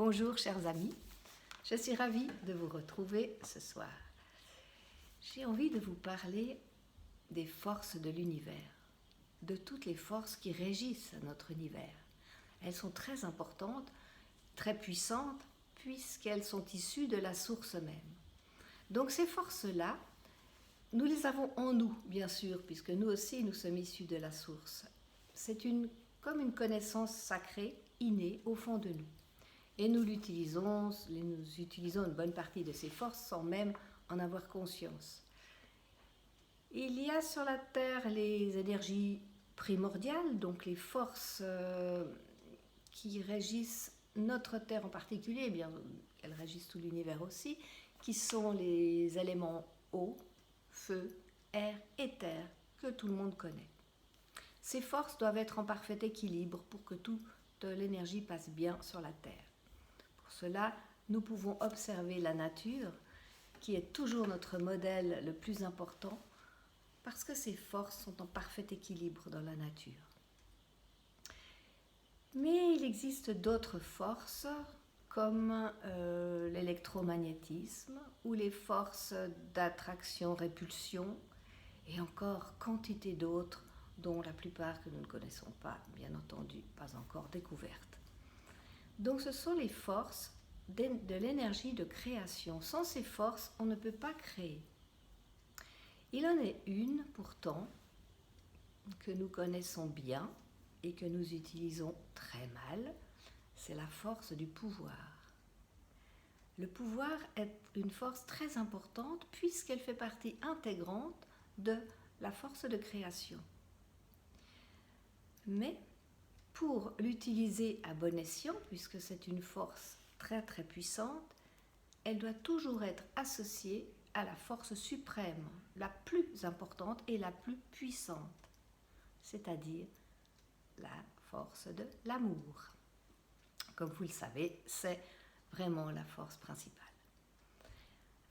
Bonjour chers amis, je suis ravie de vous retrouver ce soir. J'ai envie de vous parler des forces de l'univers, de toutes les forces qui régissent notre univers. Elles sont très importantes, très puissantes, puisqu'elles sont issues de la source même. Donc ces forces-là, nous les avons en nous, bien sûr, puisque nous aussi nous sommes issus de la source. C'est comme une connaissance sacrée, innée au fond de nous. Et nous utilisons une bonne partie de ces forces sans même en avoir conscience. Il y a sur la Terre les énergies primordiales, donc les forces qui régissent notre Terre en particulier, eh bien, elles régissent tout l'univers aussi, qui sont les éléments eau, feu, air et terre que tout le monde connaît. Ces forces doivent être en parfait équilibre pour que toute l'énergie passe bien sur la Terre. Pour cela, nous pouvons observer la nature, qui est toujours notre modèle le plus important, parce que ces forces sont en parfait équilibre dans la nature. Mais il existe d'autres forces, comme l'électromagnétisme ou les forces d'attraction-répulsion, et encore quantité d'autres dont la plupart que nous ne connaissons pas, bien entendu, pas encore découvertes. Donc ce sont les forces de l'énergie de création. Sans ces forces, on ne peut pas créer. Il en est une, pourtant, que nous connaissons bien et que nous utilisons très mal, c'est la force du pouvoir. Le pouvoir est une force très importante puisqu'elle fait partie intégrante de la force de création. Mais pour l'utiliser à bon escient, puisque c'est une force très très puissante, elle doit toujours être associée à la force suprême, la plus importante et la plus puissante, c'est-à-dire la force de l'amour. Comme vous le savez, c'est vraiment la force principale.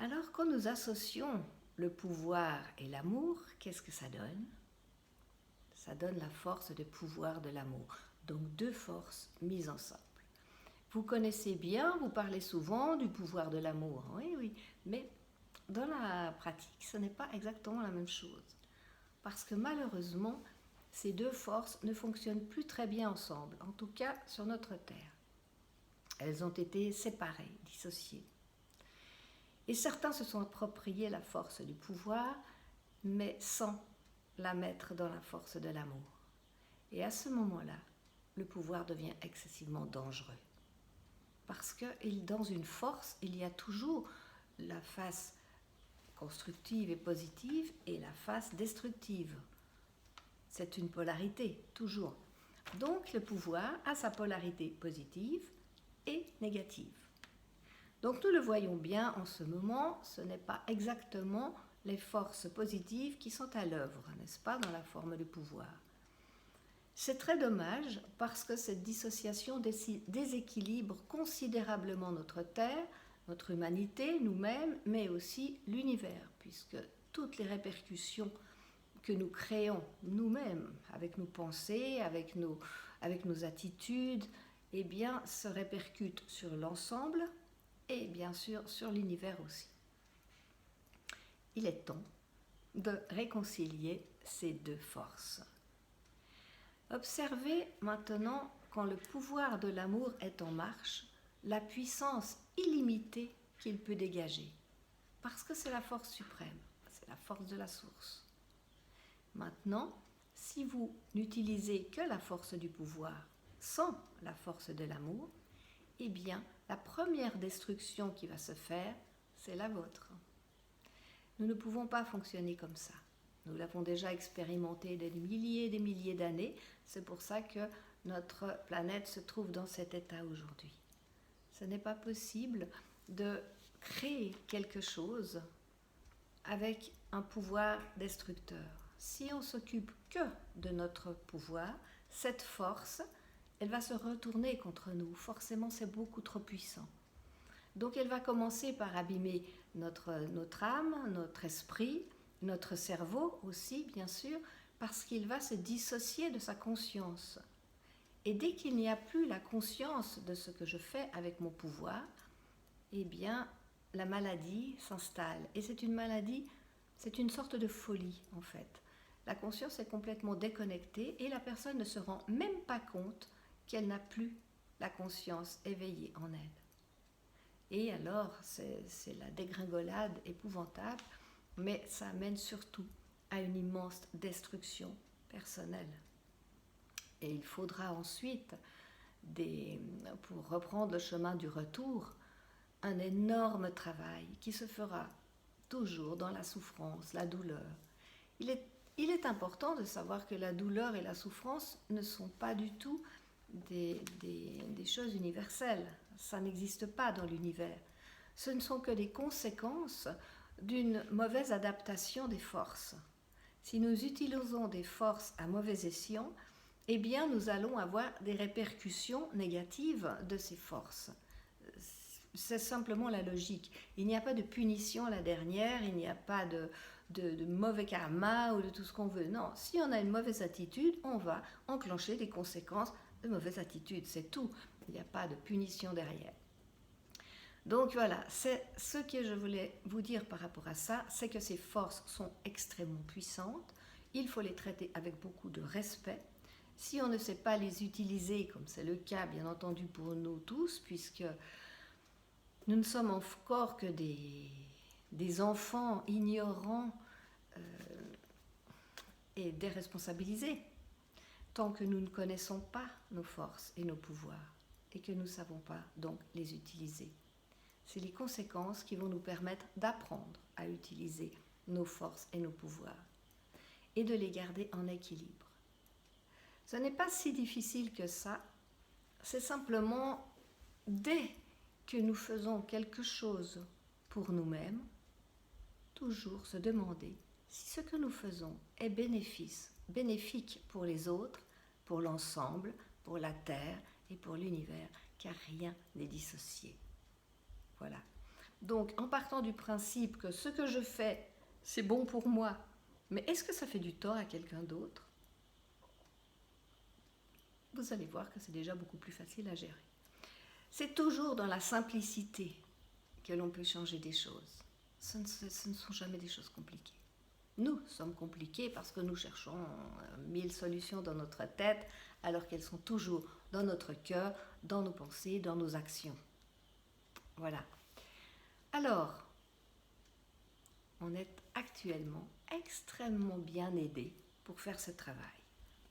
Alors, quand nous associons le pouvoir et l'amour, qu'est-ce que ça donne ? Ça donne la force de pouvoir de l'amour. Donc, deux forces mises ensemble. Vous connaissez bien, vous parlez souvent du pouvoir de l'amour. Oui, mais dans la pratique, ce n'est pas exactement la même chose. Parce que malheureusement, ces deux forces ne fonctionnent plus très bien ensemble, en tout cas sur notre Terre. Elles ont été séparées, dissociées. Et certains se sont appropriés la force du pouvoir, mais sans la mettre dans la force de l'amour. Et à ce moment-là, le pouvoir devient excessivement dangereux. Parce que dans une force, il y a toujours la face constructive et positive et la face destructive. C'est une polarité, toujours. Donc le pouvoir a sa polarité positive et négative. Donc nous le voyons bien en ce moment, ce n'est pas exactement les forces positives qui sont à l'œuvre, n'est-ce pas, dans la forme du pouvoir. C'est très dommage parce que cette dissociation déséquilibre considérablement notre Terre, notre humanité, nous-mêmes, mais aussi l'univers, puisque toutes les répercussions que nous créons nous-mêmes, avec nos pensées, avec nos attitudes, eh bien, se répercutent sur l'ensemble et bien sûr sur l'univers aussi. Il est temps de réconcilier ces deux forces. Observez maintenant, quand le pouvoir de l'amour est en marche, la puissance illimitée qu'il peut dégager, parce que c'est la force suprême, c'est la force de la source. Maintenant, si vous n'utilisez que la force du pouvoir sans la force de l'amour, eh bien, la première destruction qui va se faire, c'est la vôtre. Nous ne pouvons pas fonctionner comme ça. Nous l'avons déjà expérimenté des milliers d'années. C'est pour ça que notre planète se trouve dans cet état aujourd'hui. Ce n'est pas possible de créer quelque chose avec un pouvoir destructeur. Si on s'occupe que de notre pouvoir, cette force, elle va se retourner contre nous. Forcément, c'est beaucoup trop puissant. Donc, elle va commencer par abîmer notre âme, notre esprit, notre cerveau aussi, bien sûr, parce qu'il va se dissocier de sa conscience. Et dès qu'il n'y a plus la conscience de ce que je fais avec mon pouvoir, eh bien, la maladie s'installe. Et c'est une maladie, c'est une sorte de folie, en fait. La conscience est complètement déconnectée et la personne ne se rend même pas compte qu'elle n'a plus la conscience éveillée en elle. Et alors, c'est la dégringolade épouvantable, mais ça amène surtout à une immense destruction personnelle. Et il faudra ensuite, pour reprendre le chemin du retour, un énorme travail qui se fera toujours dans la souffrance, la douleur. Il est important de savoir que la douleur et la souffrance ne sont pas du tout des choses universelles. Ça n'existe pas dans l'univers. Ce ne sont que des conséquences d'une mauvaise adaptation des forces. Si nous utilisons des forces à mauvais escient, eh bien nous allons avoir des répercussions négatives de ces forces. C'est simplement la logique. Il n'y a pas de punition à la dernière, il n'y a pas de mauvais karma ou de tout ce qu'on veut. Non, si on a une mauvaise attitude, on va enclencher des conséquences de mauvaise attitude, c'est tout. Il n'y a pas de punition derrière. Donc voilà, c'est ce que je voulais vous dire par rapport à ça, c'est que ces forces sont extrêmement puissantes, il faut les traiter avec beaucoup de respect. Si on ne sait pas les utiliser, comme c'est le cas bien entendu pour nous tous, puisque nous ne sommes encore que des enfants ignorants et déresponsabilisés, tant que nous ne connaissons pas nos forces et nos pouvoirs, et que nous ne savons pas donc les utiliser. C'est les conséquences qui vont nous permettre d'apprendre à utiliser nos forces et nos pouvoirs, et de les garder en équilibre. Ce n'est pas si difficile que ça, c'est simplement dès que nous faisons quelque chose pour nous-mêmes, toujours se demander si ce que nous faisons est bénéfique pour les autres, pour l'ensemble, pour la Terre et pour l'univers, car rien n'est dissocié. Voilà. Donc, en partant du principe que ce que je fais, c'est bon pour moi, mais est-ce que ça fait du tort à quelqu'un d'autre? Vous allez voir que c'est déjà beaucoup plus facile à gérer. C'est toujours dans la simplicité que l'on peut changer des choses. Ce ne sont jamais des choses compliquées. Nous sommes compliqués parce que nous cherchons 1000 solutions dans notre tête, alors qu'elles sont toujours dans notre cœur, dans nos pensées, dans nos actions. Voilà. Alors, on est actuellement extrêmement bien aidés pour faire ce travail.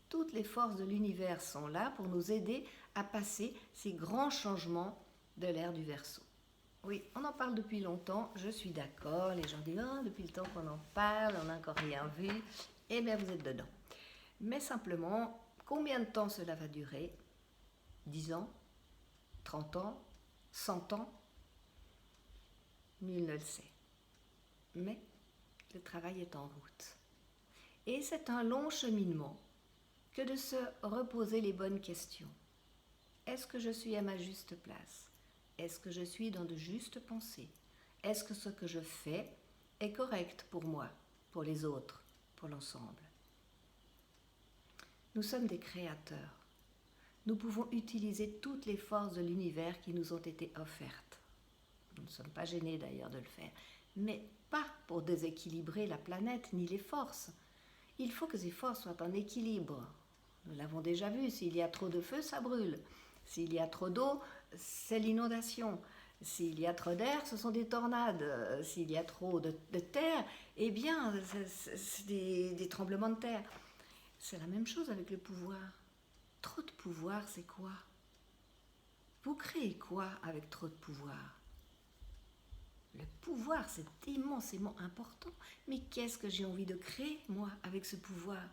Toutes les forces de l'univers sont là pour nous aider à passer ces grands changements de l'ère du Verseau. Oui, on en parle depuis longtemps, je suis d'accord. Les gens disent « depuis le temps qu'on en parle, on n'a encore rien vu. » Eh bien, vous êtes dedans. Mais simplement, combien de temps cela va durer? 10 ans? 30 ans? 100 ans? Nul ne le sait. Mais le travail est en route. Et c'est un long cheminement que de se reposer les bonnes questions. Est-ce que je suis à ma juste place? Est-ce que je suis dans de justes pensées? Est-ce que ce que je fais est correct pour moi, pour les autres, pour l'ensemble? Nous sommes des créateurs. Nous pouvons utiliser toutes les forces de l'univers qui nous ont été offertes. Nous ne sommes pas gênés d'ailleurs de le faire, mais pas pour déséquilibrer la planète ni les forces. Il faut que ces forces soient en équilibre. Nous l'avons déjà vu, s'il y a trop de feu, ça brûle. S'il y a trop d'eau, c'est l'inondation. S'il y a trop d'air, ce sont des tornades. S'il y a trop de terre, eh bien, c'est des tremblements de terre. C'est la même chose avec le pouvoir. Trop de pouvoir, c'est quoi? Vous créez quoi avec trop de pouvoir? Le pouvoir, c'est immensément important. Mais qu'est-ce que j'ai envie de créer, moi, avec ce pouvoir?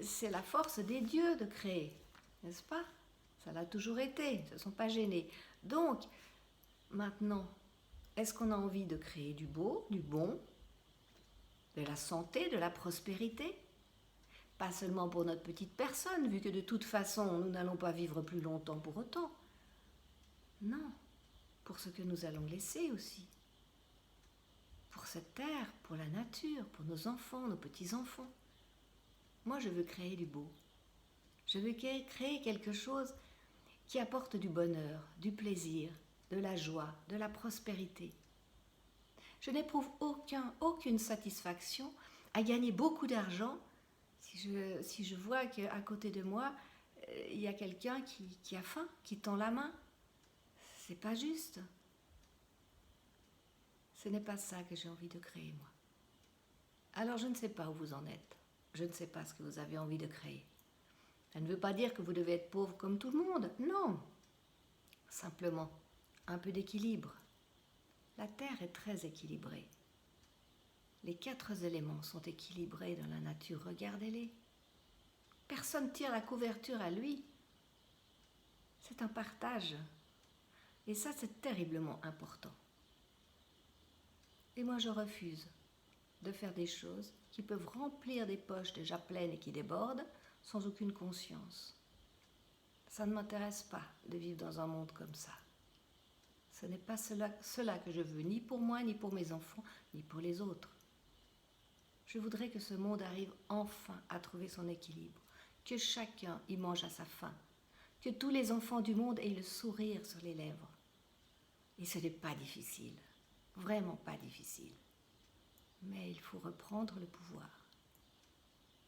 C'est la force des dieux de créer, n'est-ce pas? Ça l'a toujours été, ils ne se sont pas gênés. Donc, maintenant, est-ce qu'on a envie de créer du beau, du bon, de la santé, de la prospérité? Pas seulement pour notre petite personne, vu que de toute façon, nous n'allons pas vivre plus longtemps pour autant. Non, pour ce que nous allons laisser aussi. Pour cette terre, pour la nature, pour nos enfants, nos petits-enfants. Moi, je veux créer du beau. Je veux créer quelque chose qui apporte du bonheur, du plaisir, de la joie, de la prospérité. Je n'éprouve aucune satisfaction à gagner beaucoup d'argent si je vois qu'à côté de moi, il y a quelqu'un qui a faim, qui tend la main. C'est pas juste. Ce n'est pas ça que j'ai envie de créer, moi. Alors je ne sais pas où vous en êtes. Je ne sais pas ce que vous avez envie de créer. Ça ne veut pas dire que vous devez être pauvre comme tout le monde. Non. Simplement, un peu d'équilibre. La Terre est très équilibrée. Les 4 éléments sont équilibrés dans la nature. Regardez-les. Personne tire la couverture à lui. C'est un partage. Et ça, c'est terriblement important. Et moi, je refuse de faire des choses qui peuvent remplir des poches déjà pleines et qui débordent sans aucune conscience. Ça ne m'intéresse pas de vivre dans un monde comme ça. Ce n'est pas cela que je veux, ni pour moi, ni pour mes enfants, ni pour les autres. Je voudrais que ce monde arrive enfin à trouver son équilibre, que chacun y mange à sa faim, que tous les enfants du monde aient le sourire sur les lèvres. Et ce n'est pas difficile, vraiment pas difficile. Mais il faut reprendre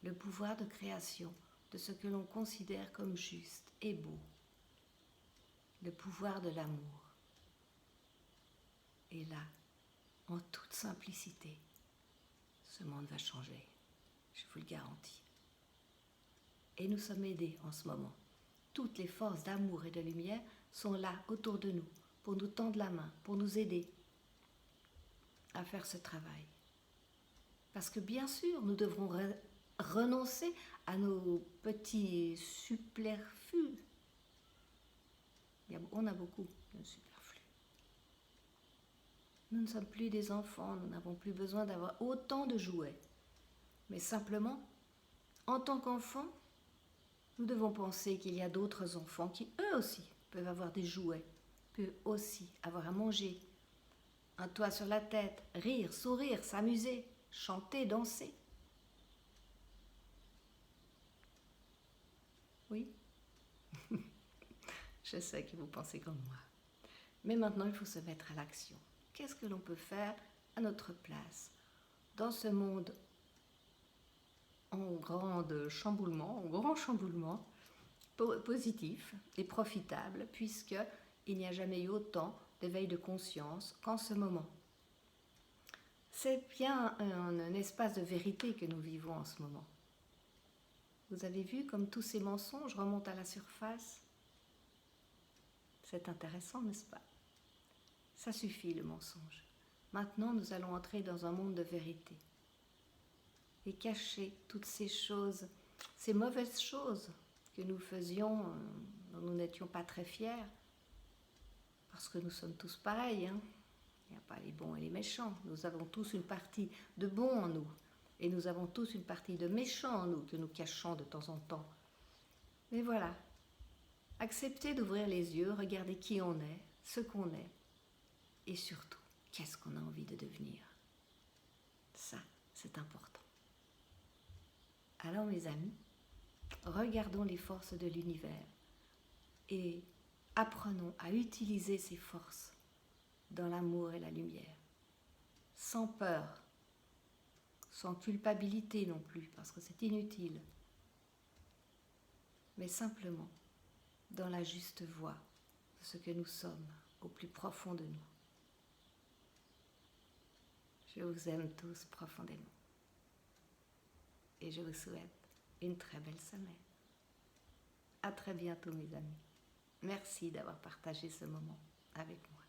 le pouvoir de création de ce que l'on considère comme juste et beau, le pouvoir de l'amour. Et là, en toute simplicité, ce monde va changer, je vous le garantis. Et nous sommes aidés en ce moment. Toutes les forces d'amour et de lumière sont là autour de nous, pour nous tendre la main, pour nous aider à faire ce travail. Parce que bien sûr, nous devrons renoncer à nos petits superflus. On a beaucoup de superflus. Nous ne sommes plus des enfants, nous n'avons plus besoin d'avoir autant de jouets. Mais simplement, en tant qu'enfants, nous devons penser qu'il y a d'autres enfants qui, eux aussi, peuvent avoir des jouets, peuvent aussi avoir à manger, un toit sur la tête, rire, sourire, s'amuser, chanter, danser. Oui, je sais que vous pensez comme moi. Mais maintenant, il faut se mettre à l'action. Qu'est-ce que l'on peut faire à notre place dans ce monde en grand chamboulement, positif et profitable, puisqu'il n'y a jamais eu autant d'éveil de conscience qu'en ce moment. C'est bien un espace de vérité que nous vivons en ce moment. Vous avez vu comme tous ces mensonges remontent à la surface? C'est intéressant, n'est-ce pas? Ça suffit le mensonge. Maintenant, nous allons entrer dans un monde de vérité et cacher toutes ces choses, ces mauvaises choses que nous faisions, dont nous n'étions pas très fiers, parce que nous sommes tous pareils, hein. Il n'y a pas les bons et les méchants. Nous avons tous une partie de bons en nous. Et nous avons tous une partie de méchants en nous que nous cachons de temps en temps. Mais voilà. Acceptez d'ouvrir les yeux, regardez qui on est, ce qu'on est. Et surtout, qu'est-ce qu'on a envie de devenir. Ça, c'est important. Alors mes amis, regardons les forces de l'univers et apprenons à utiliser ces forces dans l'amour et la lumière, sans peur, sans culpabilité non plus, parce que c'est inutile, mais simplement dans la juste voie de ce que nous sommes au plus profond de nous. Je vous aime tous profondément et je vous souhaite une très belle semaine. À très bientôt mes amis. Merci d'avoir partagé ce moment avec moi.